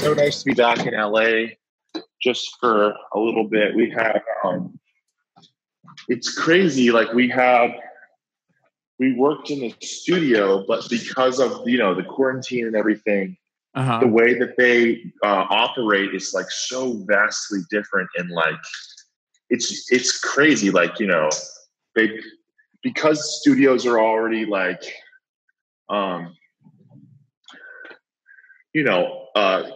so nice to be back in LA just for a little bit. We have, it's crazy. Like we worked in the studio, but because of, the quarantine and everything, the way that they operate is like so vastly different. And like, it's crazy. Like, because studios are already like,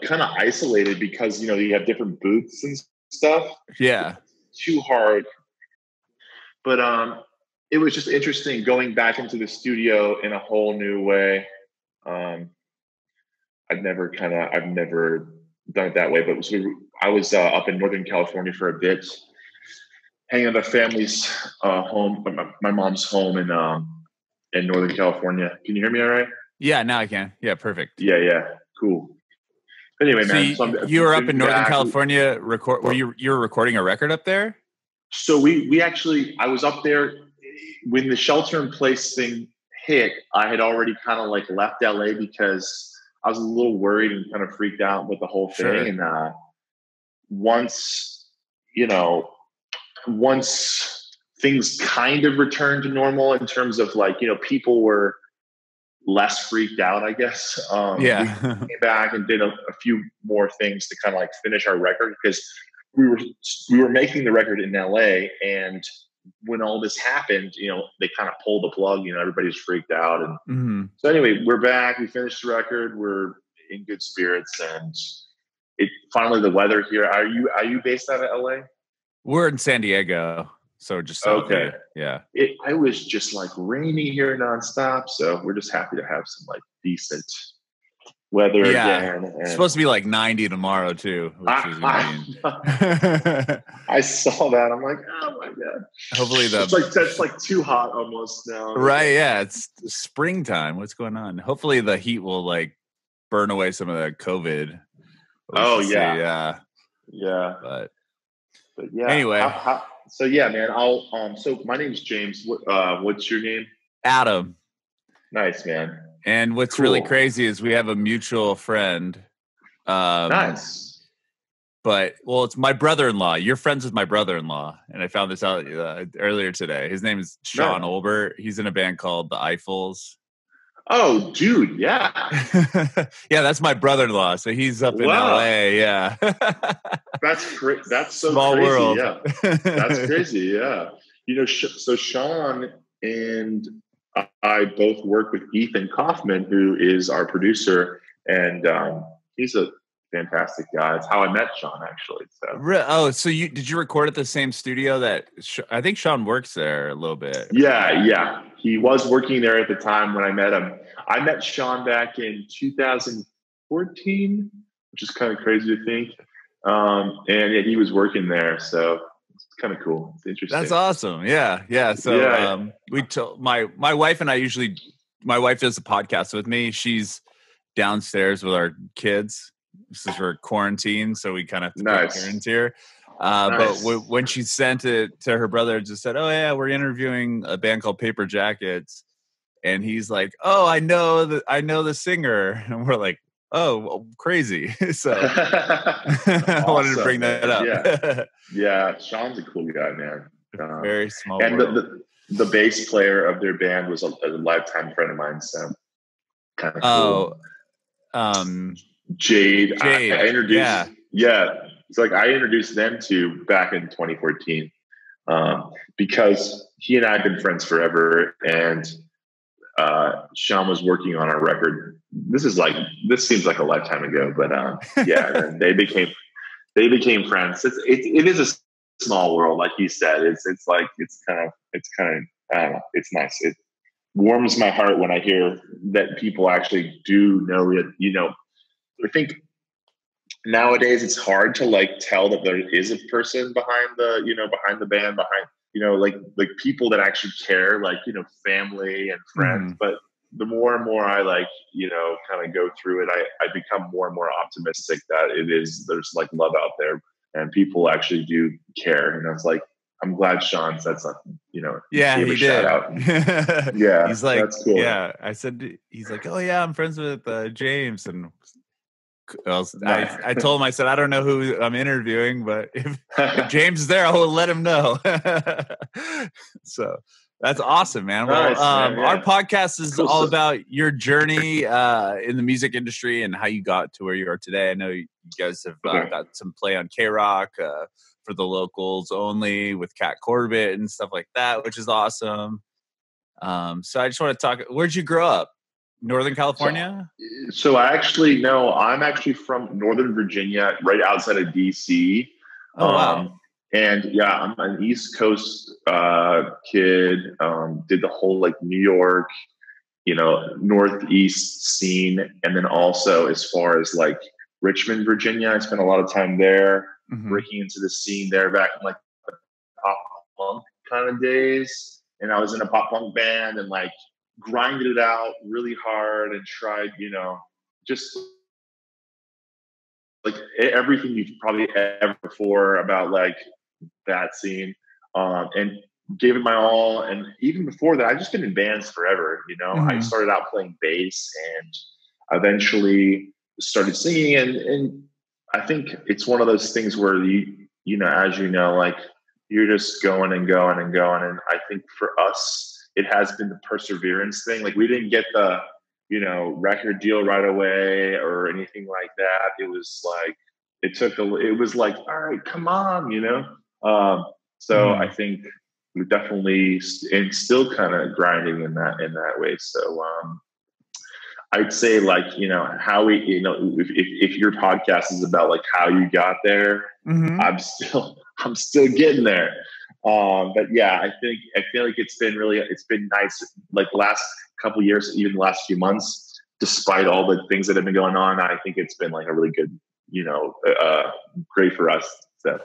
kind of isolated because, you have different booths and stuff. Yeah. Too hard. But it was just interesting going back into the studio in a whole new way. I've never done it that way, but I was up in Northern California for a bit, hanging at a family's home, my mom's home in Northern California. Can you hear me all right? Yeah, now I can. Yeah, perfect. Yeah. Cool. Anyway, so man. You were up in Northern California. You were recording a record up there? So I was up there when the shelter in place thing hit. I had already kind of like left LA because I was a little worried and kind of freaked out with the whole thing. Sure. And once things kind of returned to normal in terms of like, people were less freaked out, I guess. We came back and did a few more things to kind of like finish our record because we were making the record in LA, and when all this happened, they kind of pulled the plug. Everybody's freaked out, and so anyway, we're back. We finished the record. We're in good spirits, and finally the weather here. Are you based out of LA? We're in San Diego. So just okay, yeah. I was just like rainy here nonstop, so we're just happy to have some like decent weather again. And it's supposed to be like 90 tomorrow too, which is insane. I saw that. I'm like, oh my god. Hopefully that's like too hot almost now. Right? Yeah, it's springtime. What's going on? Hopefully the heat will like burn away some of the COVID. Oh yeah. But yeah. Anyway. So yeah, man. So my name's James. What's your name? Adam. Nice, man. And what's really crazy is we have a mutual friend. Nice. But it's my brother-in-law. You're friends with my brother-in-law, and I found this out earlier today. His name is Shawn Olbert. He's in a band called the Eiffels. Oh, dude, yeah. Yeah, that's my brother-in-law. So he's up in LA. Yeah. That's great. That's so small crazy. world. Yeah. That's crazy. Yeah. So Shawn and I both work with Ethan Kaufman, who is our producer, and he's a fantastic guy. It's how I met Shawn, actually. So. So did you record at the same studio that I think Shawn works there a little bit? Yeah. He was working there at the time when I met him. I met Shawn back in 2014, which is kind of crazy to think. And he was working there, so it's kind of cool. It's interesting. That's awesome. Yeah. So we told my wife and I my wife does a podcast with me. She's downstairs with our kids. This is for quarantine, so we kind of have to take turns here. But when she sent it to her brother, just said, "Oh yeah, we're interviewing a band called Paper Jackets," and he's like, "Oh, I know the singer," and we're like, "Oh, crazy!" So I wanted to bring that up. Yeah. Shawn's a cool guy, man. Very small. And the bass player of their band was a lifetime friend of mine. So kind of cool. Jade. I introduced. Yeah. It's like I introduced them to back in 2014 because he and I have been friends forever, and Shawn was working on our record. This seems like a lifetime ago, but and they became friends. It is a small world, like you said. It's kind of I don't know. It's nice. It warms my heart when I hear that people actually do know it. I think nowadays it's hard to like tell that there is a person behind the band, like people that actually care, like, family and friends. But the more and more I kind of go through it, I become more and more optimistic that there's like love out there and people actually do care. And it's like, I'm glad Shawn said something, Yeah, he did. Shout out. Yeah. He's like, that's cool. Yeah. I said, he's like, oh yeah, I'm friends with James. And I told him, I said, I don't know who I'm interviewing, but if James is there, I will let him know. So that's awesome, man. Well, nice, man. Our podcast is all about your journey in the music industry and how you got to where you are today. I know you guys have got some play on K-Rock for the locals only with Cat Corbett and stuff like that, which is awesome. So I just want to talk. Where'd you grow up? Northern California? So I'm actually from Northern Virginia, right outside of DC. Oh, wow. And yeah, I'm an East Coast kid. Did the whole like New York, Northeast scene. And then also as far as like Richmond, Virginia, I spent a lot of time there, breaking into the scene there back in like the pop punk kind of days. And I was in a pop punk band and like grinded it out really hard and tried, just like everything you've probably ever before about like that scene, and gave it my all. And even before that, I've just been in bands forever. I started out playing bass and eventually started singing. And I think it's one of those things where as like you're just going and going and going. And I think for us, it has been the perseverance thing. Like we didn't get the, record deal right away or anything like that. It was like, it was like, all right, come on, So I think we definitely, and still kind of grinding in that way. So I'd say like, how we, if your podcast is about like how you got there, I'm still getting there. But yeah, I feel like it's been nice. Like the last couple of years, even the last few months, despite all the things that have been going on, I think it's been like a really good, great for us. So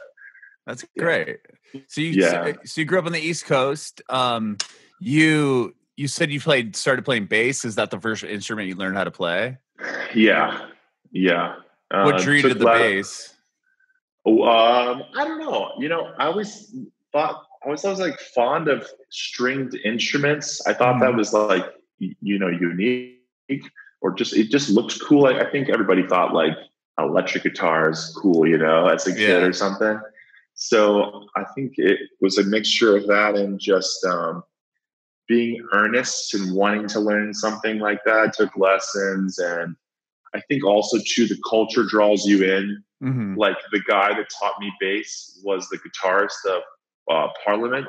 that's great. So you grew up on the East Coast. You said you started playing bass. Is that the first instrument you learned how to play? Yeah. What drew you to the bass? I don't know. I always thought I was like fond of stringed instruments. I thought that was like unique, or it just looked cool. I think everybody thought like electric guitar is cool, as a kid or something. So I think it was a mixture of that and just being earnest and wanting to learn something like that. I took lessons, and I think also too the culture draws you in. Like the guy that taught me bass was the guitarist of Parliament.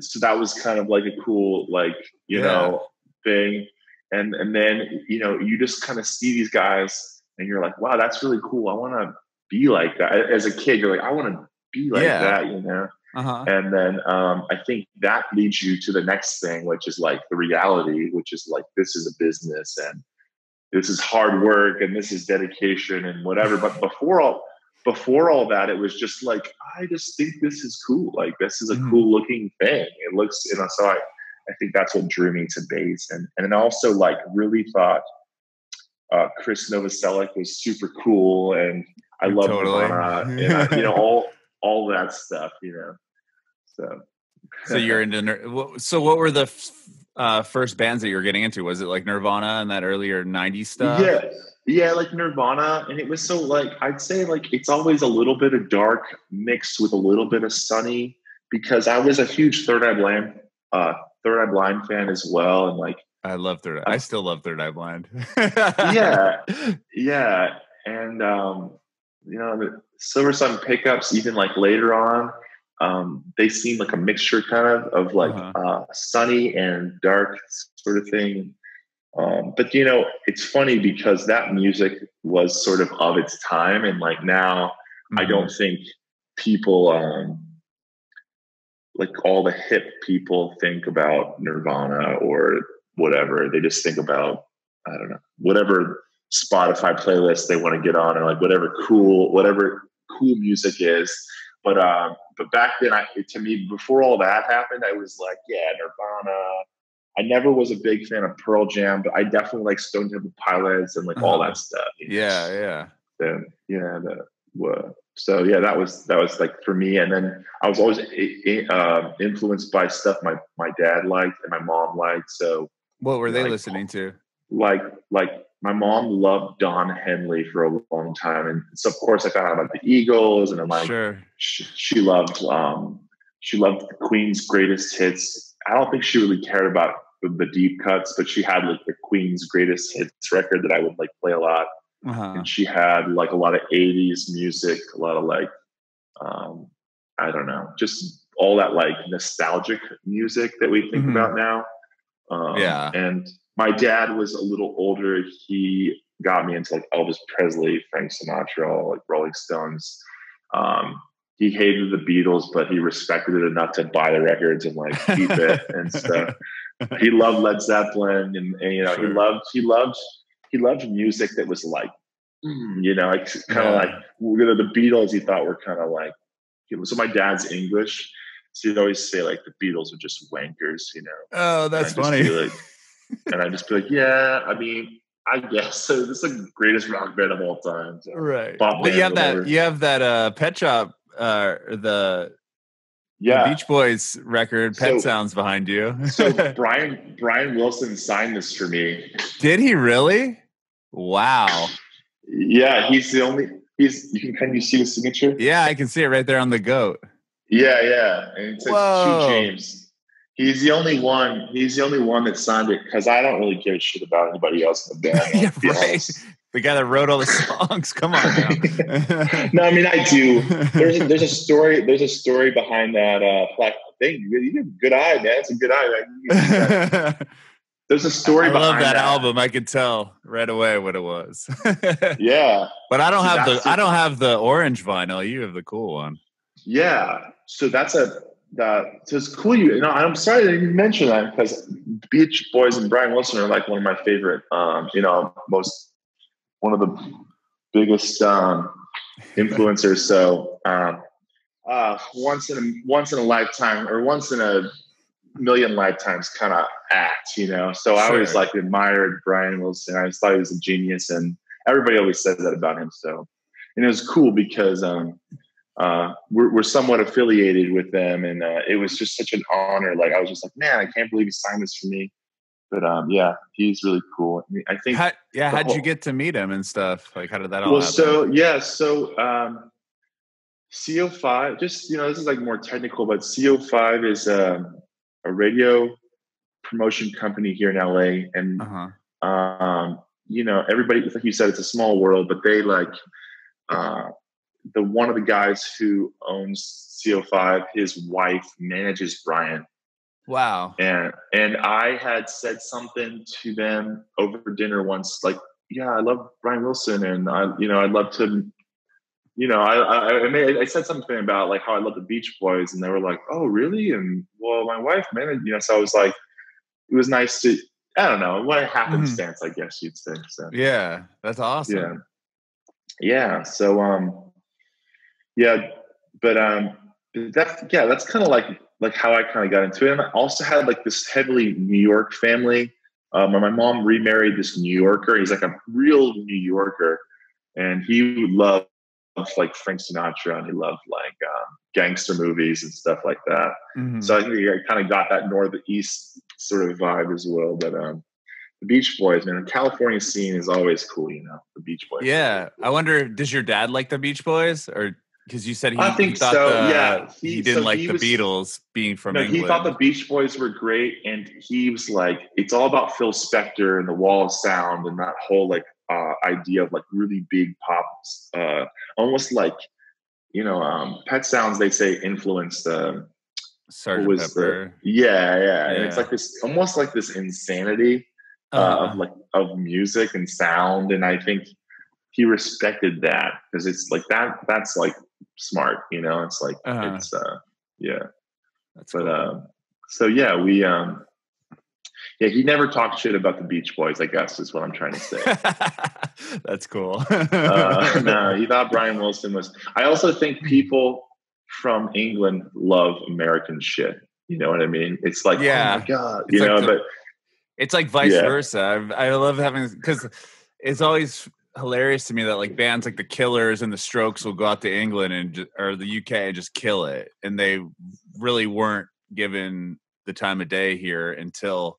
So that was kind of like a cool, thing. And then, you just kind of see these guys and you're like, wow, that's really cool. I want to be like that. As a kid, you're like, I want to be like that, And then I think that leads you to the next thing, which is like the reality, which is like, this is a business and this is hard work and this is dedication and whatever. But before all that, it was just like, I just think this is cool. Like, this is a cool looking thing. It looks, so I think that's what drew me to bass. And then also like really thought Chris Novoselic was super cool. And I love Nirvana and all that stuff, So you're into, so what were the first bands that you were getting into? Was it like Nirvana and that earlier 90s stuff? Yeah, like Nirvana. And it was so like, I'd say like it's always a little bit of dark mixed with a little bit of sunny, because I was a huge Third Eye Blind fan as well. And like, I love Third Eye. I still love Third Eye Blind. Yeah. And, the Silver Sun Pickups, even like later on, they seem like a mixture kind of like sunny and dark sort of thing. But it's funny because that music was sort of its time, and like now I don't think people like all the hip people think about Nirvana or whatever. They just think about, I don't know, whatever Spotify playlist they want to get on, or like whatever cool music is. But back then, to me, before all that happened, I was like, yeah, Nirvana. I never was a big fan of Pearl Jam, but I definitely like Stone Temple Pilots and like all that stuff. Yeah. So yeah, that was like for me. And then I was always influenced by stuff my dad liked and my mom liked. So what were they listening to? Like my mom loved Don Henley for a long time, and so of course I found out about the Eagles, and I'm like, she loved the Queen's greatest hits. I don't think she really cared about the deep cuts, but she had like the Queen's greatest hits record that I would like play a lot. And she had like a lot of 80s music, a lot of like, I don't know, just all that like nostalgic music that we think about now. And my dad was a little older. He got me into like Elvis Presley, Frank Sinatra, like Rolling Stones. He hated the Beatles, but he respected it enough to buy the records and like keep it and stuff. He loved Led Zeppelin, and you know, he loved music that was like, you know, like kind of like the Beatles. He thought were kind of like, so my dad's English, so he'd always say like the Beatles are just wankers, you know. Oh, that's funny. And I'd just be like, yeah, I mean, I guess so. This is the greatest rock band of all time, so. Right? But you have that Pet Shop, the Beach Boys record, Pet Sounds behind you. So Brian Wilson signed this for me. Did he really? Wow. Yeah, he's the only. Can you see the signature? Yeah, I can see it right there on the goat. Yeah, and it says to James. He's the only one. He's the only one that signed it because I don't really give a shit about anybody else in the band. Yeah, right. The guy that wrote all the songs. Come on now. No, I mean I do. There's a story. There's a story behind that plaque thing. You have a good eye, man. It's a good eye. There's a story. I love that album. I could tell right away what it was. Yeah, but I don't have the orange vinyl. You have the cool one. Yeah, so so it's cool. I'm sorry that you mentioned that because Beach Boys and Brian Wilson are like one of my favorite. One of the biggest influencers. So once in a lifetime, or once in a million lifetimes kind of act, you know. So I always like admired Brian Wilson. I always thought he was a genius, and everybody always said that about him. So, and it was cool because we're somewhat affiliated with them, and it was just such an honor. Like I was just like, man, I can't believe he signed this for me. But yeah, he's really cool. I mean, I think. How'd you get to meet him and stuff? Like, how did that all happen? CO5. Just this is like more technical, but CO5 is a radio promotion company here in LA, and everybody, like you said, it's a small world, but they like one of the guys who owns CO5, his wife manages Brian. Wow. And I had said something to them over dinner once, like, yeah, I love Brian Wilson, and I'd love to, I said something about like how I love the Beach Boys, and they were like, oh, really? And well, my wife managed, so I was like, it was nice to, I don't know, what a happenstance, I guess you'd say. So yeah, that's awesome. Yeah. So that's kind of like how I kind of got into it. And I also had like this heavily New York family. My mom remarried this New Yorker. He's like a real New Yorker, and he loved like Frank Sinatra, and he loved like gangster movies and stuff like that. Mm-hmm. So I think I kind of got that northeast sort of vibe as well. But the Beach Boys, man, the California scene is always cool, the Beach Boys. Yeah. I wonder, does your dad like the Beach Boys? Or because you said he thought he didn't like the Beatles being from England. He thought the Beach Boys were great, and he was like, it's all about Phil Spector and the Wall of Sound and that whole like idea of like really big pops, almost like Pet Sounds, they say, influenced Sgt. Pepper. And it's like this, almost like this insanity of music and sound, and I think he respected that because it's like that's like smart, it's like it's that's cool. So yeah, we he never talked shit about the Beach Boys, I guess is what I'm trying to say. That's cool. No, he thought Brian Wilson was. I also think people from England love American shit. You know what I mean? It's like, oh my God, but it's like vice versa. I love having, because it's always hilarious to me that like bands like the Killers and the Strokes will go out to England or the UK and just kill it, and they really weren't given the time of day here until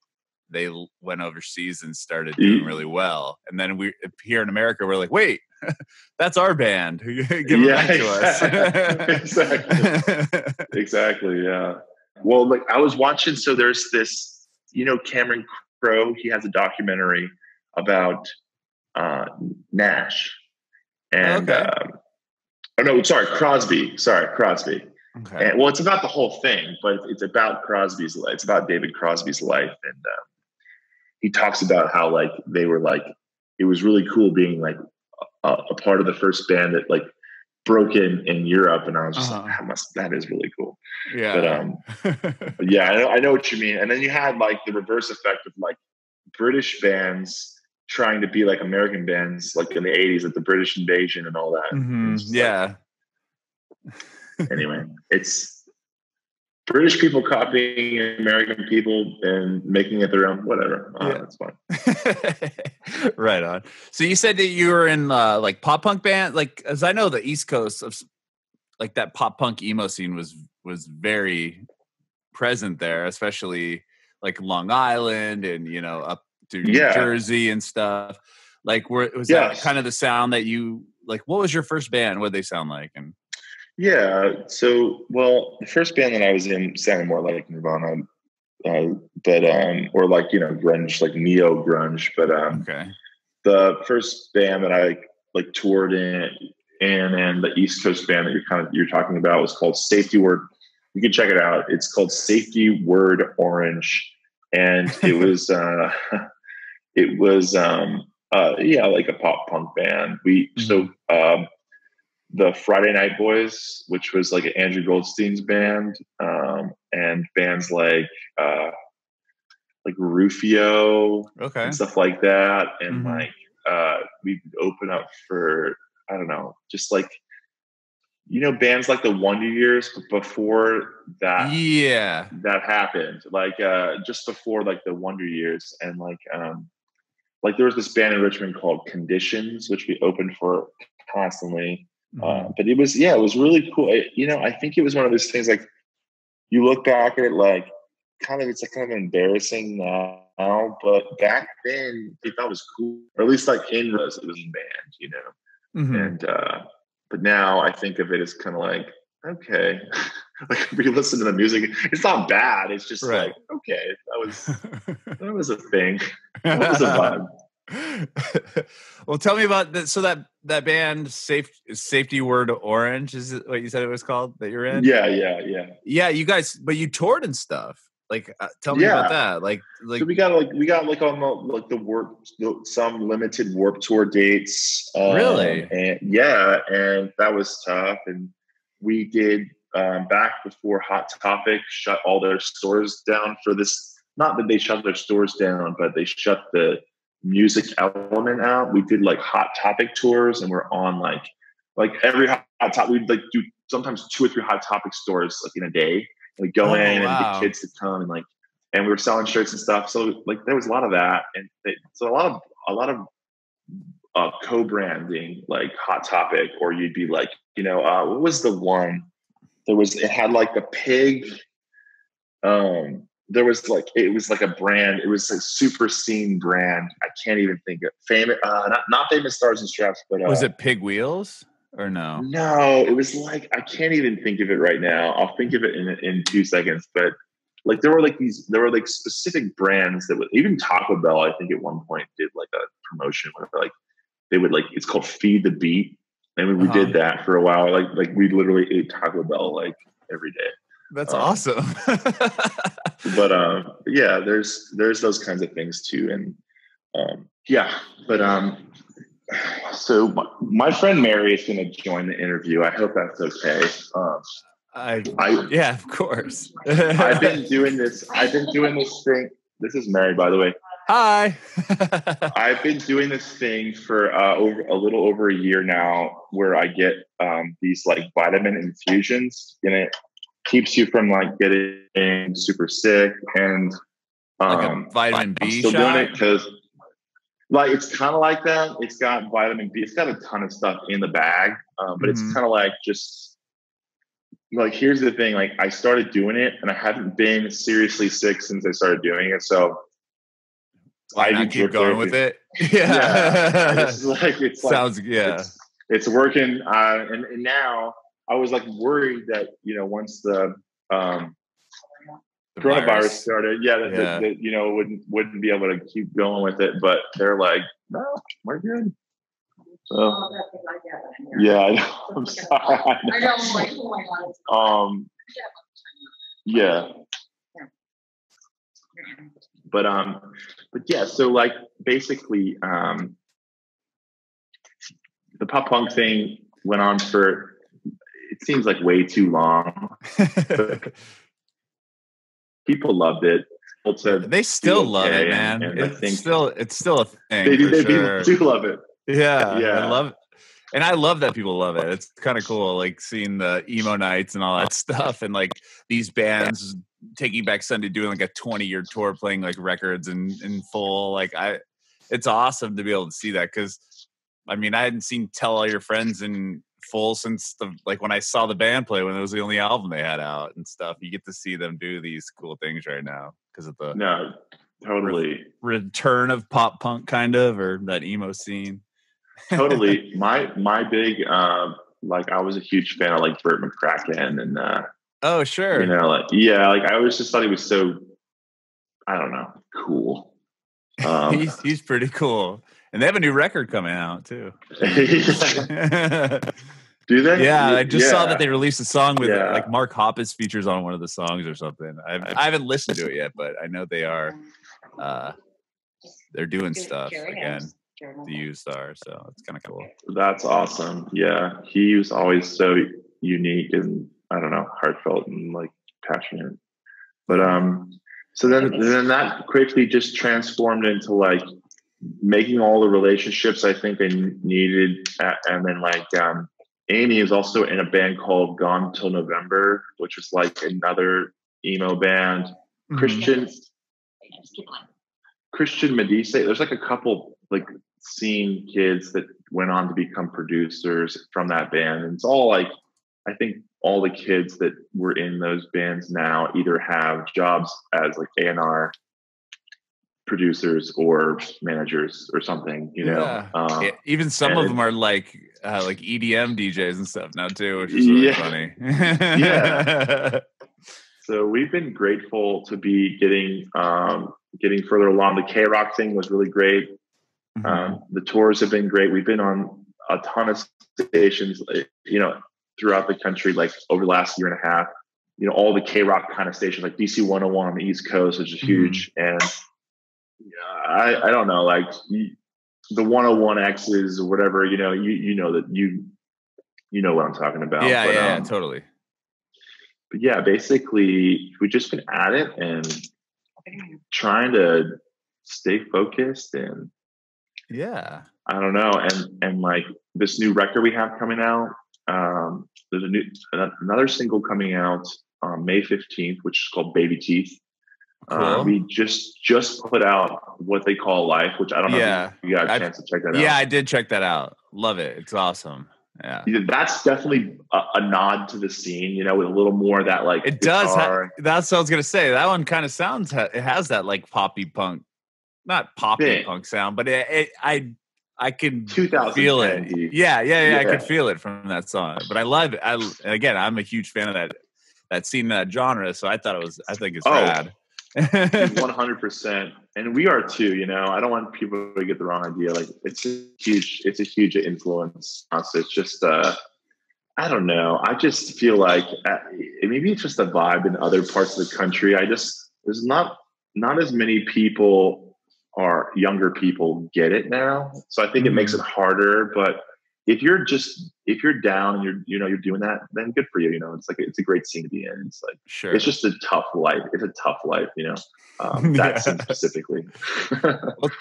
they went overseas and started doing really well. And then we here in America, we're like, wait, that's our band. Give it back to us. Exactly. Yeah. Well, like I was watching, so there's this, Cameron Crowe, he has a documentary about Nash. And Crosby. Okay. And it's about the whole thing, but it's about Crosby's life. It's about David Crosby's life. And he talks about how like they were like, it was really cool being like a part of the first band that like broke in Europe. And I was just like, that is really cool. Yeah. But yeah, I know what you mean. And then you had like the reverse effect of like British bands trying to be like American bands, like in the 80s, like the British Invasion and all that. Mm-hmm. Yeah. Anyway, it's British people copying American people and making it their own, whatever. That's fine. Right on. So you said that you were in like pop punk band, like, as I know, the East Coast of like that pop punk emo scene was very present there, especially like Long Island and, up to New Jersey and stuff. Like, was that kind of the sound that you like? What was your first band? What did they sound like? And so the first band that I was in sounded more like Nirvana, but or like grunge, like neo grunge. But the first band that I like toured in and the East Coast band that you're talking about was called Safety Word. You can check it out. It's called Safety Word Orange, and it was like a pop punk band. The Friday Night Boys, which was like Andrew Goldstein's band, and bands like Rufio and stuff like that. And we open up for, I don't know, just like, bands like the Wonder Years, but before that, that happened, like just before like the Wonder Years. And like there was this band in Richmond called Conditions, which we opened for constantly. But it was really cool. I think it was one of those things, like you look back at it, like it's like kind of embarrassing now, but back then I thought it was cool, or at least like it was in band, and but now I think of it as kind of like, okay, like if you listen to the music, it's not bad. It's just like, okay, that was a thing. That was a vibe. Well, tell me about that. So that band, Safety Word Orange, is it what you said it was called that you're in? Yeah. You guys, but you toured and stuff. Like, tell me about that. Like, so we got on some limited Warped Tour dates. Really? And that was tough. And we did back before Hot Topic shut all their stores down for this. Not that they shut their stores down, but they shut the music element out. We did like Hot Topic tours, and we're on like every Hot Topic. We'd like do sometimes 2 or 3 Hot Topic stores like in a day. We go in and get kids to come and we were selling shirts and stuff. So like there was a lot of that, and so a lot of co-branding, like Hot Topic, or you'd be like, what was the one? It had like the pig. There was like, it was like a brand. It was a super scene brand. I can't even think of famous. Not Famous Stars and Straps, but was it Pig Wheels or no? No, it was like, I can't even think of it right now. I'll think of it in 2 seconds. But like there were like specific brands that would, even Taco Bell, I think at one point did like a promotion where like they would like, it's called Feed the Beat, and we did that for a while. Like we literally ate Taco Bell like every day. That's awesome. But yeah, there's those kinds of things too. And so my friend Mary is going to join the interview. I hope that's okay. Yeah, of course. I've been doing this thing. This is Mary, by the way. Hi. I've been doing this thing for a little over a year now, where I get these like vitamin infusions, and it keeps you from like getting super sick. And like a vitamin B I'm still shot? doing it because like it's kind of like that. It's got vitamin B. It's got a ton of stuff in the bag, but it's kind of like just like, here's the thing. Like I started doing it, and I haven't been seriously sick since I started doing it. So Why not keep going with it? Yeah. It's like, sounds, yeah. It's working. And now I was like worried that, once the coronavirus started, that wouldn't be able to keep going with it. But they're like, no, we're good. So, I'm sorry. I know. Like, oh my God. Yeah. But yeah. So like basically, the pop punk thing went on for, it seems like way too long. People loved it. They still love it, man. And it's still a thing. They do love it. Yeah. I love it. And I love that people love it. It's kind of cool, like seeing the emo nights and all that stuff, and like these bands Taking Back Sunday doing like a 20-year tour, playing like records in full. Like it's awesome to be able to see that, because I mean I hadn't seen Tell All Your Friends in full since when I saw the band play, when it was the only album they had out and stuff. You get to see them do these cool things right now because of the totally return of pop punk, kind of, or that emo scene. Totally. My big I was a huge fan of like Burt McCracken and oh sure. I always just thought he was so, I don't know, cool. He's pretty cool. And they have a new record coming out too. Do they? Yeah, I just saw that they released a song with like Mark Hoppus features on one of the songs or something. I haven't listened to it yet, but I know they are they're doing stuff again. The used are, so it's kind of cool. That's awesome. Yeah, he was always so unique and, I don't know, heartfelt and like passionate. But so then that quickly just transformed into like making all the relationships I think I needed, and then like Aimee is also in a band called Gone Till November, which is like another emo band. Mm-hmm. Christian Medici. There's like a couple like scene kids that went on to become producers from that band, and it's all like, I think all the kids that were in those bands now either have jobs as like A&R producers or managers or something, even some of them are like EDM DJs and stuff now too, which is really funny. So we've been grateful to be getting further along. The K-Rock thing was really great. Mm-hmm. The tours have been great. We've been on a ton of stations, throughout the country, like over the last year and a half. All the K-Rock kind of stations, like DC 101 on the East Coast, which is huge. And I don't know, like the 101X's or whatever, you know that you know what I'm talking about. Yeah, totally. But yeah, basically we've just been at it and trying to stay focused, and I don't know. And like this new record we have coming out, there's another single coming out on May 15th, which is called Baby Teeth. Cool. We just put out What They Call Life, which I don't know if you got a chance to check that out. Yeah, I did check that out. Love it. It's awesome. Yeah, that's definitely a nod to the scene, with a little more of that like it guitar. That's what I was gonna say. That one kind of sounds. It has that like poppy punk, not poppy punk sound, but I can feel it. Yeah. I could feel it from that song. But I love it. Again, I'm a huge fan of that scene, that genre. So I think it's rad. 100%. And we are too, I don't want people to get the wrong idea. Like it's a huge influence. So it's just, I don't know. I just feel like maybe it's just a vibe in other parts of the country. There's not as many people or younger people get it now. So I think it makes it harder, but if you're down and you're doing that, then good for you. It's like, it's a great scene to be in. It's like, sure. It's just a tough life. It's a tough life, that scene specifically.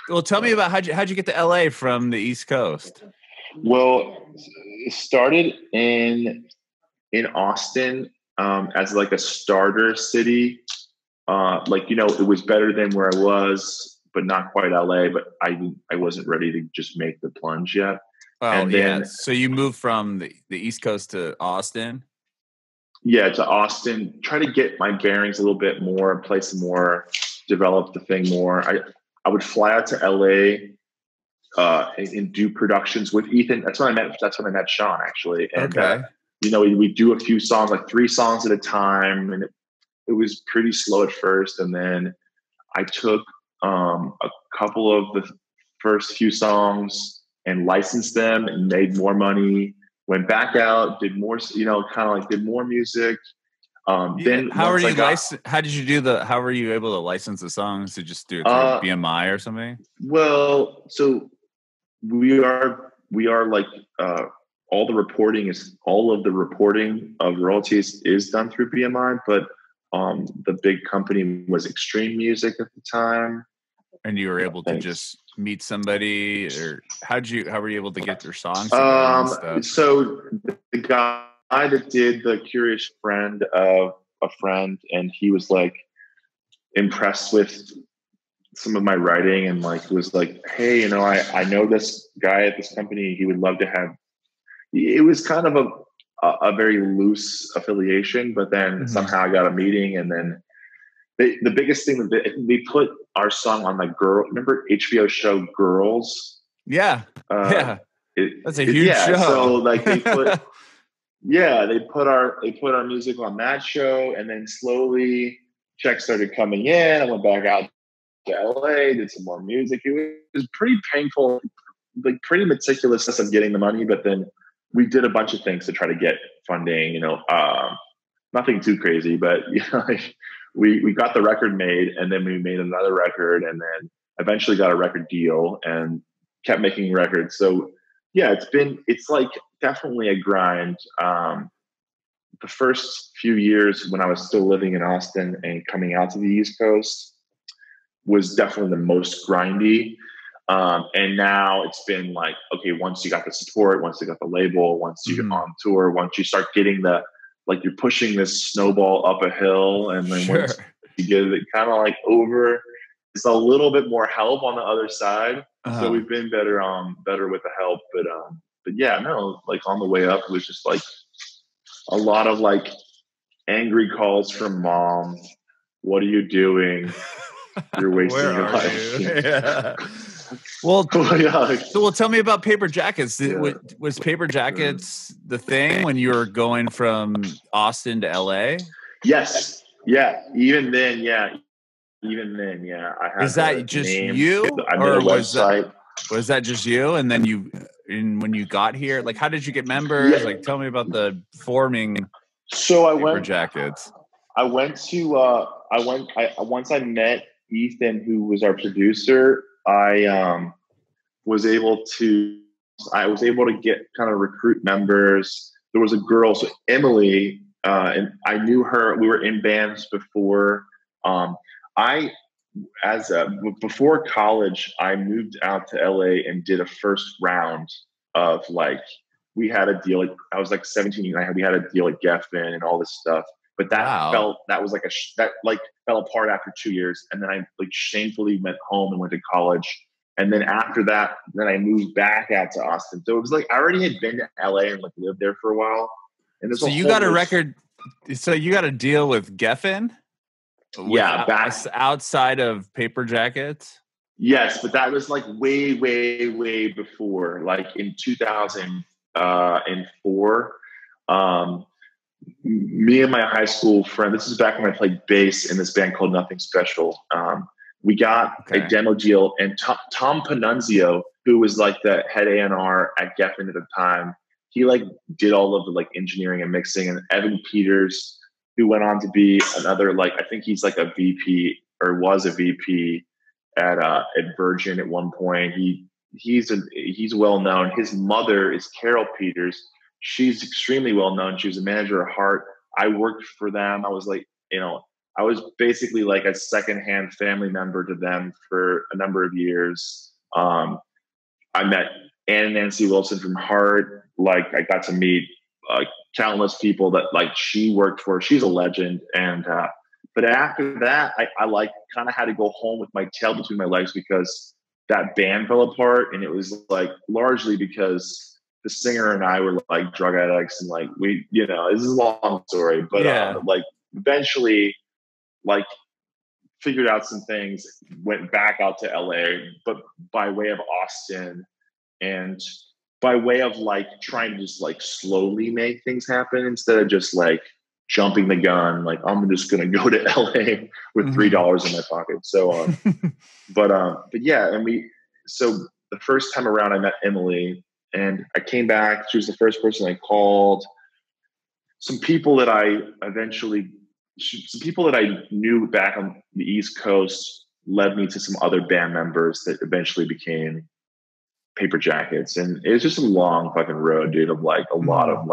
well, tell me about how'd you get to LA from the East Coast? Well, it started in Austin, as like a starter city. It was better than where I was, but not quite LA, but I wasn't ready to just make the plunge yet. Oh, and then, so you moved from the East Coast to Austin? Yeah, to Austin. Try to get my bearings a little bit more, play some more, develop the thing more. I would fly out to LA and do productions with Ethan. That's when I met Shawn, actually. And, you know, we do a few songs, like 3 songs at a time. And it was pretty slow at first. And then I took a couple of the first few songs and licensed them and made more money, went back out, did more, you know, kind of like did more music. Then how were you how were you able to license the songs? To just do it through BMI or something? Well, so we are like all of the reporting of royalties is done through BMI, but the big company was Extreme Music at the time. And you were able to just meet somebody, or how were you able to get their songs? So the guy that did the Curious Friend of a Friend, and he was like impressed with some of my writing, and like was like, hey, you know, I know this guy at this company. He would love to have. It was kind of a very loose affiliation, but then somehow I got a meeting, and then the biggest thing they put our song on like remember HBO show Girls? Yeah, that's a huge show. So like they put they put our music on that show, and then slowly checks started coming in. I went back out to LA, did some more music. It was pretty painful, like pretty meticulous of getting the money, but then we did a bunch of things to try to get funding, you know, nothing too crazy, but you know, like, we got the record made, and then we made another record, and then eventually got a record deal and kept making records. So yeah, it's like definitely a grind. The first few years when I was still living in Austin and coming out to the East Coast was definitely the most grindy. And now it's been like, okay, once you got the support, once you got the label, once you get on tour, once you start getting like you're pushing this snowball up a hill, and then once you get it kind of like over, it's a little bit more help on the other side. So we've been better with the help, but yeah, no, like on the way up, it was just like a lot of like angry calls from mom. What are you doing? You're wasting your life. Yeah. Well, tell me about Paper Jackets. Was Paper Jackets the thing when you were going from Austin to LA? Yes. Yeah. Even then, yeah. I had. Is that just you, or was that just you? And then when you got here, like, how did you get members? Yeah. Like, tell me about the forming. So Paper Jackets. Once I met Ethan, who was our producer, I was able to get kind of recruit members. There was a girl, so Emily, and I knew her. We were in bands before. Before college, I moved out to LA and did a first round of like, we had a deal. Like, I was like 17 and we had a deal at Geffen and all this stuff. But that fell apart after 2 years. And then I like shamefully went home and went to college. And then after that, then I moved back out to Austin. So it was like, I already had been to LA and like lived there for a while. And so you got a record. So you got a deal with Geffen? Yeah. Outside of Paper Jackets? Yes. But that was like way, way, way before, like in 2004. Me and my high school friend, this is back when I played bass in this band called Nothing Special. We got a demo deal, and Tom Panunzio, who was like the head A&R at Geffen at the time, he like did all of the like engineering and mixing. And Evan Peters, who went on to be another, like, I think he's like a VP or was a VP at Virgin at one point. He's well known. His mother is Carol Peters. She's extremely well known. She was a manager at Heart. I worked for them. I was like, you know, I was basically like a secondhand family member to them for a number of years. I met Ann and Nancy Wilson from Heart. Like, I got to meet countless people that like she worked for. She's a legend. And but after that, I like kind of had to go home with my tail between my legs because that band fell apart, and it was like largely because the singer and I were like drug addicts, and like we, you know, this is a long story, but like eventually, like figured out some things, went back out to LA, but by way of Austin, and by way of like trying to just like slowly make things happen instead of just like jumping the gun. Like, I'm just going to go to LA with $3 in my pocket. So, but yeah. And so the first time around I met Emily, and I came back, she was the first person I called. Some people that I knew back on the East Coast led me to some other band members that eventually became Paper Jackets. And it was just a long fucking road, dude, of like a lot of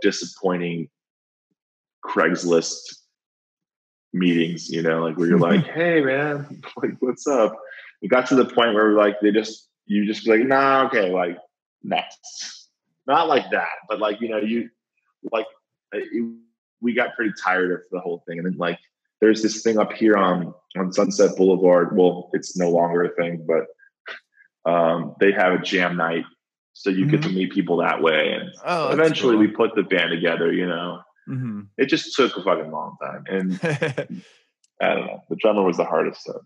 disappointing Craigslist meetings, you know, like where you're like, hey man, like, what's up? It got to the point where like, you just be like, nah, okay, like next. Not like that, but like, you know, we got pretty tired of the whole thing. And then like, there's this thing up here on Sunset Boulevard. Well, it's no longer a thing, but they have a jam night. So you get to meet people that way. And eventually we put the band together, you know. It just took a fucking long time. And I don't know. The drummer was the hardest. So.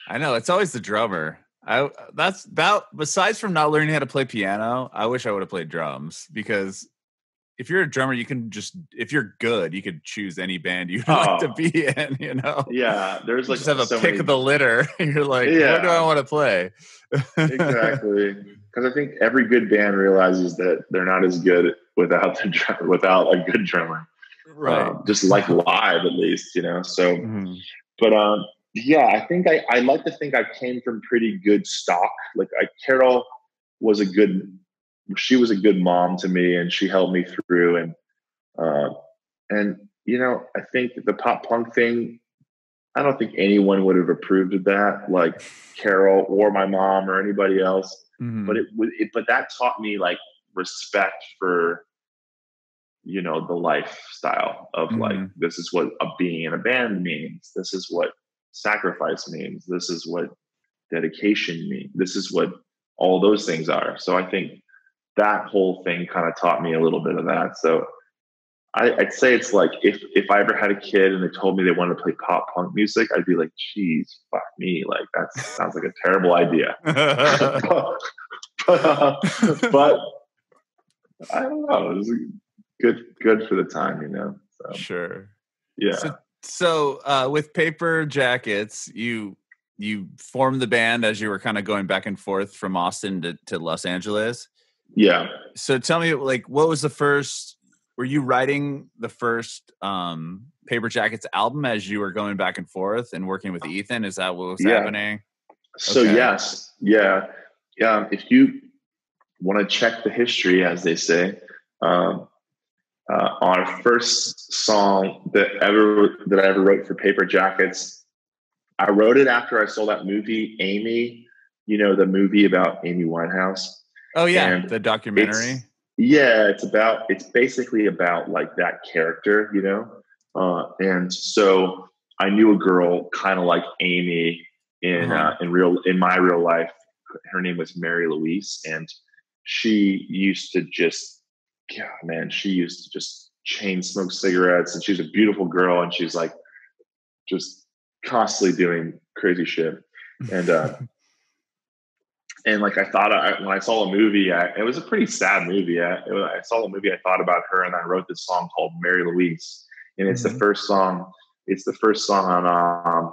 I know. It's always the drummer. Besides from not learning how to play piano, I wish I would have played drums, because if you're a drummer, you can just, if you're good, you could choose any band you'd like to be in, you know? Yeah. There's like, just have a pick of the litter. You're like, what do I want to play? Exactly. Because I think every good band realizes that they're not as good without a good drummer. Right. Just like live, at least, you know? So, but, yeah, I think I like to think I came from pretty good stock. Like Carol was she was a good mom to me, and she helped me through. And you know, I think the pop punk thing, I don't think anyone would have approved of that, like Carol or my mom or anybody else. But but that taught me like respect for, you know, the lifestyle of like, this is what being in a band means. This is what sacrifice means. This is what dedication means. This is what all those things are. So I think that whole thing kind of taught me a little bit of that. So I'd say it's like, if I ever had a kid and they told me they wanted to play pop punk music, I'd be like, geez, fuck me. Like, that sounds like a terrible idea. but I don't know. It was good for the time, you know? So, sure. Yeah. So with Paper Jackets, you formed the band as you were kind of going back and forth from Austin to Los Angeles. Yeah. So tell me, like, what was the first? Were you writing the first Paper Jackets album as you were going back and forth and working with Ethan? Is that what was happening? So yes, yeah. If you want to check the history, as they say, our first song that I ever wrote for Paper Jackets, I wrote it after I saw that movie Aimee. You know, the movie about Amy Winehouse. Oh yeah, the documentary. It's basically about like that character, you know. And so I knew a girl kind of like Amy in my real life. Her name was Mary Louise, and she used to just chain smoke cigarettes, and she's a beautiful girl, and she's like just constantly doing crazy shit. And and like I thought, when I saw a movie, it was a pretty sad movie. I saw a movie, I thought about her, and I wrote this song called Mary Louise, and it's the first song. It's the first song on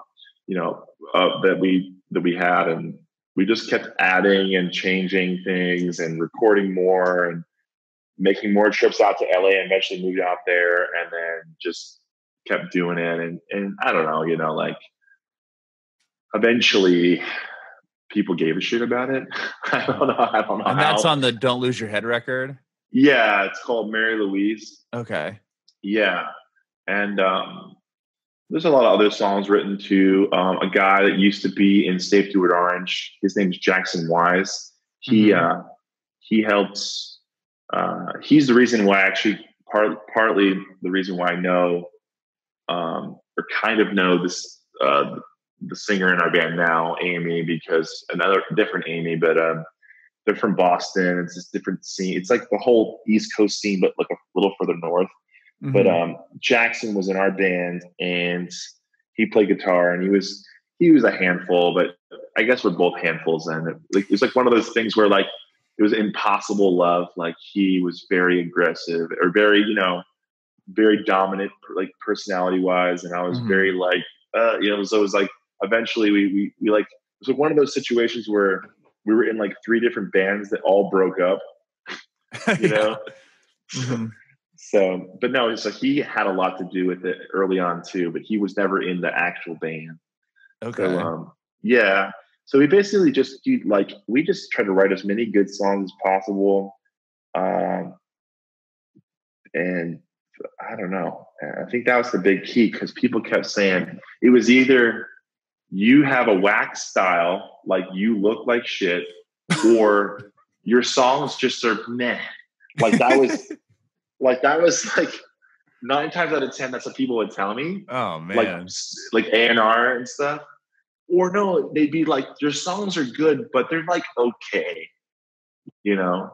that we had, and we just kept adding and changing things and recording more and making more trips out to LA, and eventually moved out there, and then just kept doing it. And I don't know, you know, like eventually people gave a shit about it. I don't know. And that's on the Don't Lose Your Head record? Yeah, it's called Mary Louise. Okay. Yeah. And there's a lot of other songs written to a guy that used to be in Safety with Orange. His name's Jackson Wise. He helps. He's the reason why partly the reason why I know or kind of know this the singer in our band now, Aimee, because another different Aimee, but they're from Boston. It's this different scene. It's like the whole East Coast scene, but like a little further north. But Jackson was in our band, and he played guitar, and he was a handful, but I guess we're both handfuls. And it was like one of those things where like it was impossible love. Like he was very aggressive or very, very dominant, like personality wise. And I was very like, so it was like, eventually we like, it was like one of those situations where we were in like 3 different bands that all broke up, you know? So, but no, so he had a lot to do with it early on too, but he was never in the actual band. Okay. So, yeah. So we basically just we just try to write as many good songs as possible. And I don't know. I think that was the big key, because people kept saying it was either you have a whack style, like you look like shit, or your songs just are meh. Like that was like 9 times out of 10, that's what people would tell me. Oh man. Like A&R and stuff. Or no, they'd be like, your songs are good, but they're like, okay, Yeah.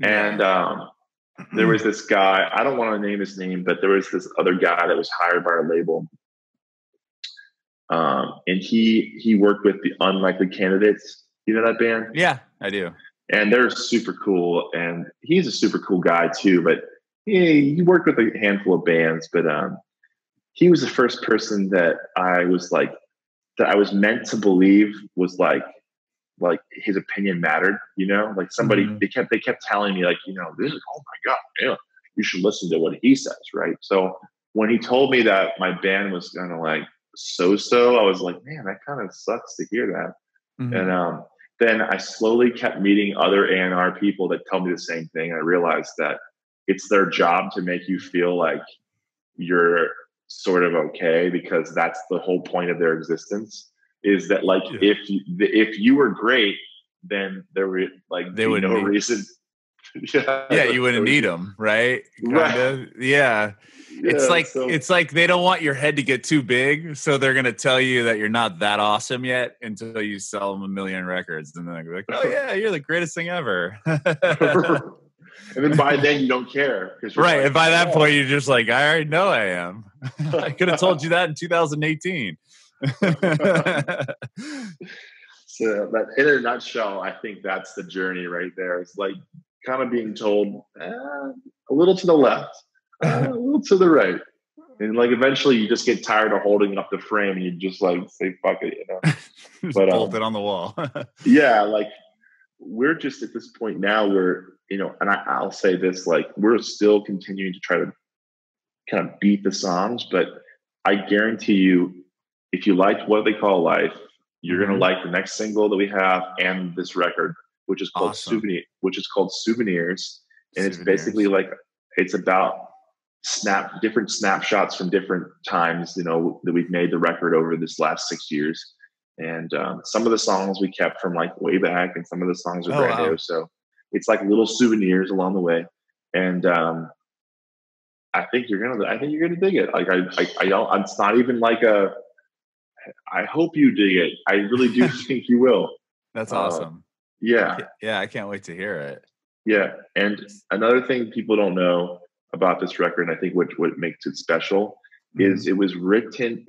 And there was this guy, I don't want to name his name, but there was this other guy that was hired by our label. And he worked with the Unlikely Candidates. You know that band? Yeah, I do. And they're super cool. And he's a super cool guy too, but he worked with a handful of bands, but he was the first person that I was like, that I was meant to believe was like his opinion mattered, like somebody, they kept telling me like, this is, oh my God, you should listen to what he says. Right. So when he told me that my band was kind of like, so I was like, man, that kind of sucks to hear that. And then I slowly kept meeting other A&R people that tell me the same thing. I realized that it's their job to make you feel like you're sort of okay, because that's the whole point of their existence, is that like if you were great, then there would like be no reason. You wouldn't need them, right? Kinda. Yeah. It's like they don't want your head to get too big, so they're gonna tell you that you're not that awesome yet until you sell them 1 million records, and then they're like, "Oh yeah, you're the greatest thing ever." And then by then you don't care, right? Like, and by that point, you're just like, "I already know I am." I could have told you that in 2018. So that, in a nutshell, I think that's the journey right there. It's like kind of being told a little to the left, a little to the right. And like eventually you just get tired of holding up the frame and you just like say, fuck it, Just bolt it on the wall. Yeah, like we're just at this point now where, and I'll say this, like we're still continuing to try to kind of beat the songs, but I guarantee you, if you liked What They Call Life, you're going to like the next single that we have and this record, which is called Souvenirs. And it's basically like, it's about different snapshots from different times, that we've made the record over this last 6 years. And some of the songs we kept from like way back, and some of the songs are brand new. So it's like little souvenirs along the way. And I think you're gonna dig it. Like I don't. It's not even like I hope you dig it. I really do think you will. That's awesome. Yeah. Yeah, I can't wait to hear it. Yeah. And another thing people don't know about this record, and I think what makes it special is it was written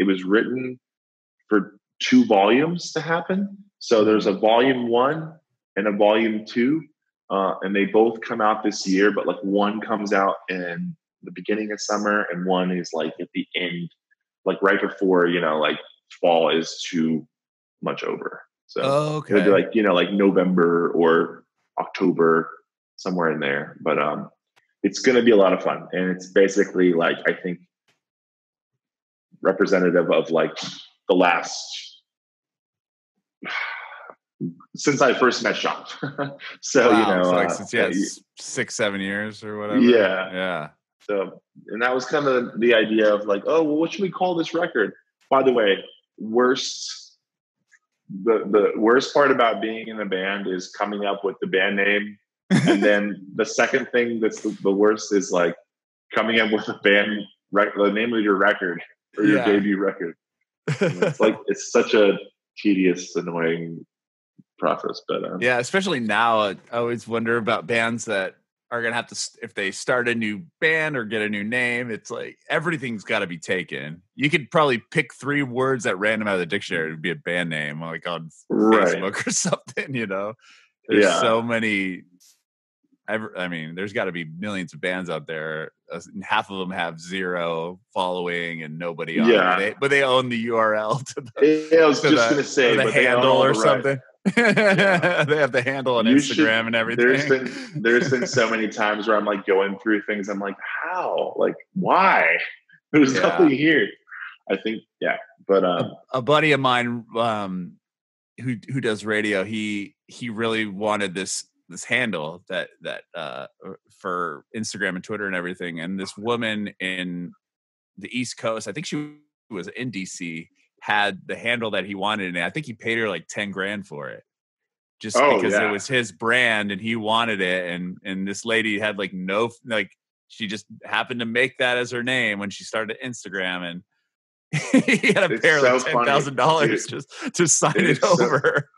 for 2 volumes to happen. So there's a volume 1 and a volume 2, and they both come out this year, but like one comes out in the beginning of summer and one is like at the end, like right before, like fall is too much over. So okay. It'll be like, like November or October, somewhere in there. But it's going to be a lot of fun. And it's basically like, I think, representative of like the last, since I first met Shawn. So, wow. So since 6-7 years or whatever. Yeah. So, and that was kind of the idea of like, oh, well, what should we call this record? By the way, the worst part about being in a band is coming up with the band name. And then the second thing that's the worst is like coming up with the name of your record or your debut record. It's like, it's such a tedious, annoying process. But especially now, I always wonder about bands that are going to have to, if they start a new band or get a new name, it's like everything's got to be taken. You could probably pick 3 words at random out of the dictionary to be a band name, like on Facebook or something, you know? There's so many. I mean, there's got to be millions of bands out there. Half of them have 0 following and nobody on it. But they own the URL to the, I was just going to say, the handle or something. They have the handle on Instagram and everything. There's been so many times where I'm like going through things. I'm like, how? Like, why? There's nothing here. I think, but a buddy of mine who does radio, he really wanted this handle that for Instagram and Twitter and everything. And this woman in the East Coast, I think she was in DC, had the handle that he wanted, and I think he paid her like 10 grand for it, just because it was his brand and he wanted it. And this lady had like she just happened to make that as her name when she started Instagram, and he had to pay like $10,000 just to sign it over.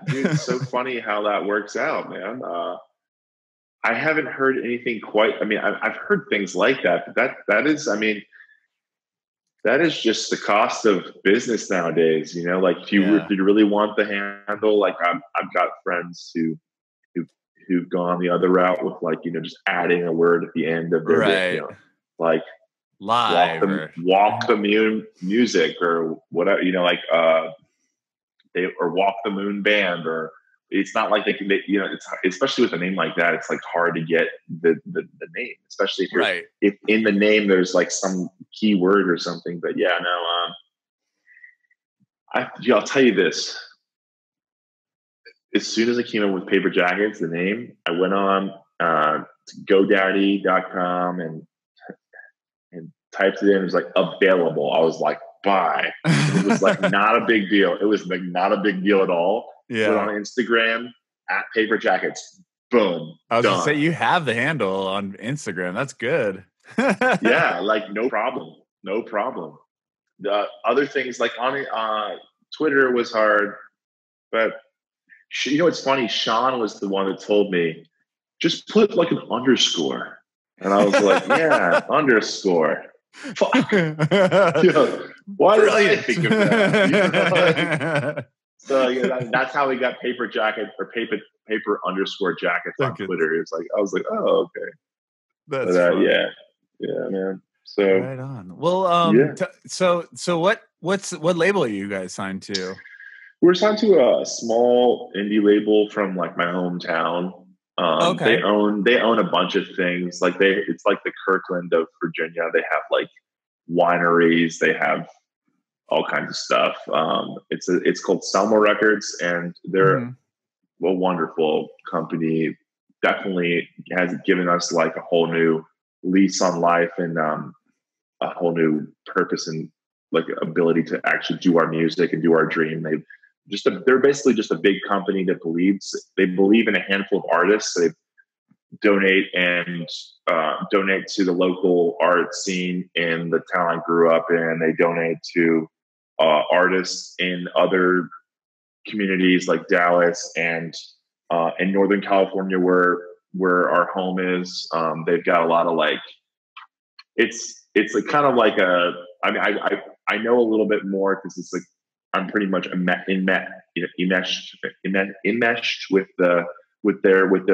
Dude, it's so funny how that works out, man. I haven't heard anything quite. I mean, I've heard things like that, but that is, I mean, that is just the cost of business nowadays. You know, like if you really want the handle, like I've got friends who've gone the other route with, like, you know, just adding a word at the end of their video, like live walk the music or whatever, you know, like or Walk the Moon Band, or it's not like they can, you know, it's especially with a name like that, it's like hard to get the name, especially if in the name there's like some keyword or something. But I'll tell you this. As soon as I came up with Paper Jackets, the name, I went on GoDaddy.com and typed it in. It was like available. I was like, buy. It was like not a big deal. It was like not a big deal at all. Yeah. Put on Instagram at Paper Jackets. Boom. I was gonna say, you have the handle on Instagram. That's good. Yeah, like no problem. No problem. The other things like on Twitter was hard, but you know, it's funny. Shawn was the one that told me, just put like an underscore. And I was like, yeah, underscore. Fuck. Why did I think of that? You know, so that's how we got Paper Jacket or paper underscore jackets on Twitter. It's like, I was like, oh, okay. That's yeah, man. So right on. Well, so what label are you guys signed to? We're signed to a small indie label from like my hometown. They own a bunch of things. Like it's like the Kirkland of Virginia. They have like wineries. They have all kinds of stuff. It's called Selma Records, and they're a wonderful company. Definitely has given us like a whole new lease on life and a whole new purpose and like ability to actually do our music and do our dream. They're basically just a big company that they believe in a handful of artists. They donate to the local art scene in the town I grew up in. They donate to artists in other communities like Dallas and in Northern California, where our home is. They've got a lot of like, it's like kind of like I know a little bit more because it's like I'm pretty much enmeshed with their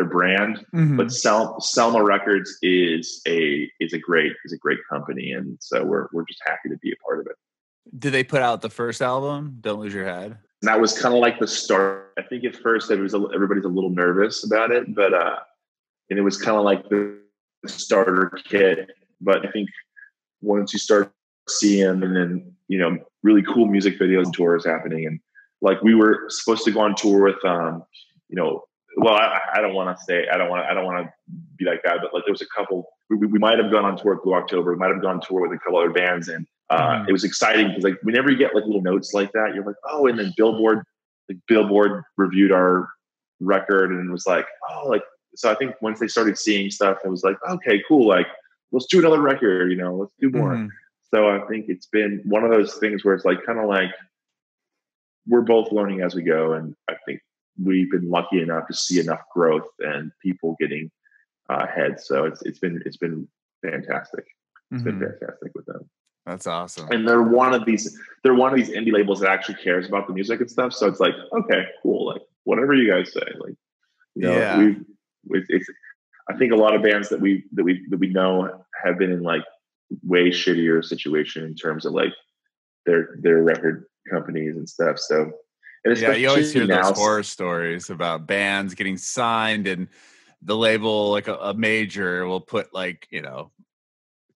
brand. But Selma Records is a great company, and so we're just happy to be a part of it. Did they put out the first album, Don't Lose Your Head? And that was kind of like the start. I think at first everybody's a little nervous about it, but and it was kind of like the starter kit. But I think once you start seeing, and then, you know, really cool music videos and tours happening, and like we were supposed to go on tour with you know, well, I don't want to be like that, but like there was a couple. We might have gone on tour with Blue October. We might have gone on tour with a couple other bands, and it was exciting because like whenever you get like little notes like that, you're like, oh, and then Billboard reviewed our record and was like, oh, like, so I think once they started seeing stuff, it was like, okay, cool, like let's do another record, you know, let's do more. So I think it's been one of those things where it's like kind of like we're both learning as we go, and I think we've been lucky enough to see enough growth and people getting heads. So it's been fantastic. It's been fantastic with them. That's awesome. And they're one of these indie labels that actually cares about the music and stuff. So it's like, okay, cool. Like whatever you guys say, like, you know, I think a lot of bands that we know have been in like way shittier situation in terms of like their record companies and stuff. So, and you always hear those horror stories about bands getting signed and the label, like a major, will put like, you know,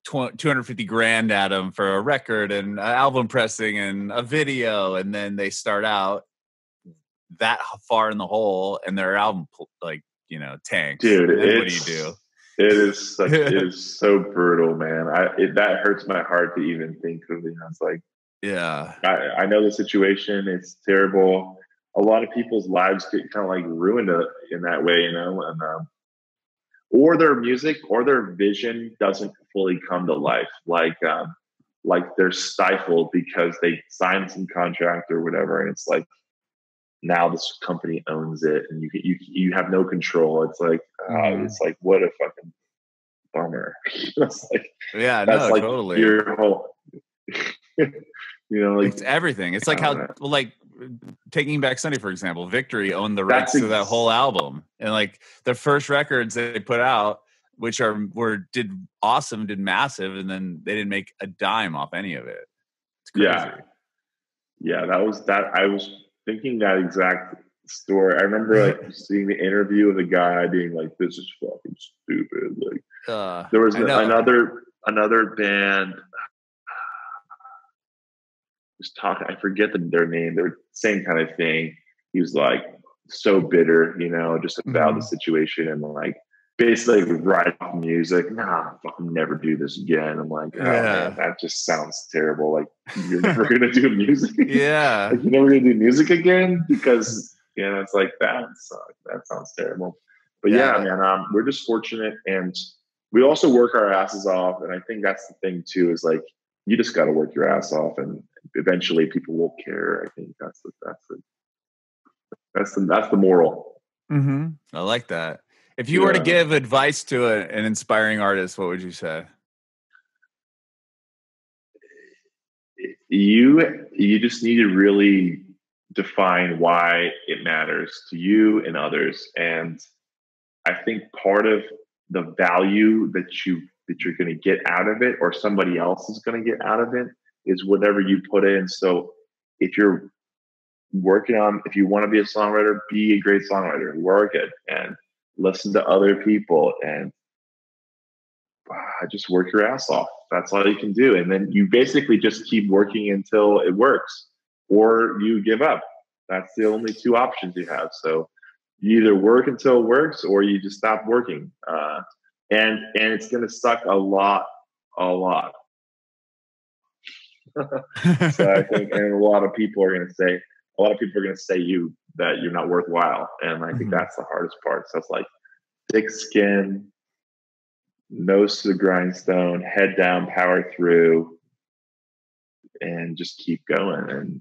$250,000 at them for a record and an album pressing and a video, and then they start out that far in the hole and their album like, you know, tanks. Dude, what do you do? It is like, it is so brutal, man. That hurts my heart to even think of it. It's like, yeah, I know the situation. It's terrible. A lot of people's lives get kind of like ruined in that way, you know, and or their music or their vision doesn't fully come to life. Like they're stifled because they signed some contract or whatever, and it's like now this company owns it, and you have no control. It's like it's like, what a fucking bummer. It's like, yeah, that's no, like totally your whole. You know, like, it's everything. It's like how, like, Taking Back Sunday, for example, Victory owned the rights to that whole album, and like the first records they put out, which did awesome, did massive, and then they didn't make a dime off any of it. It's crazy. Yeah, that was that. I was thinking that exact story. I remember like seeing the interview of the guy being like, "This is fucking stupid." Like, there was another band. Talking, I forget their name. They were same kind of thing. He was like so bitter, you know, just about the situation, and like basically write off music. Nah, fucking never do this again. I'm like, oh man, that just sounds terrible. Like, you're never gonna do music. Yeah, like, you're never gonna do music again, because you know, it's like that sounds terrible. But yeah, man, we're just fortunate, and we also work our asses off. And I think that's the thing too, is like, you just got to work your ass off, and eventually people will care. I think that's the moral. Mm-hmm. I like that. If you were to give advice to an inspiring artist, what would you say? You just need to really define why it matters to you and others. And I think part of the value that you're going to get out of it, or somebody else is going to get out of it, is whatever you put in. So if you're if you want to be a songwriter, be a great songwriter, work it, and listen to other people, and just work your ass off. That's all you can do. And then you basically just keep working until it works, or you give up. That's the only two options you have. So you either work until it works, or you just stop working. And it's going to suck a lot. So I think, and a lot of people are going to say that you're not worthwhile. And I think that's the hardest part. So it's like thick skin, nose to the grindstone, head down, power through, and just keep going. And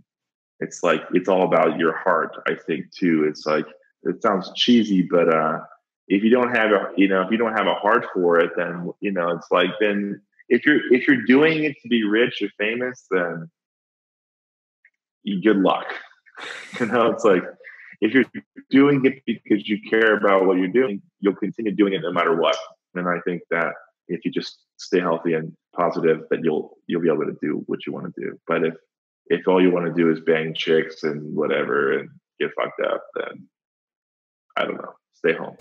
it's like, it's all about your heart, I think, too. It's like, it sounds cheesy, but if you don't have a heart for it, then, you know, it's like, then if you're doing it to be rich or famous, then good luck. You know, it's like, if you're doing it because you care about what you're doing, you'll continue doing it no matter what. And I think that if you just stay healthy and positive, that you'll be able to do what you want to do. But if all you want to do is bang chicks and whatever and get fucked up, then I don't know, stay home.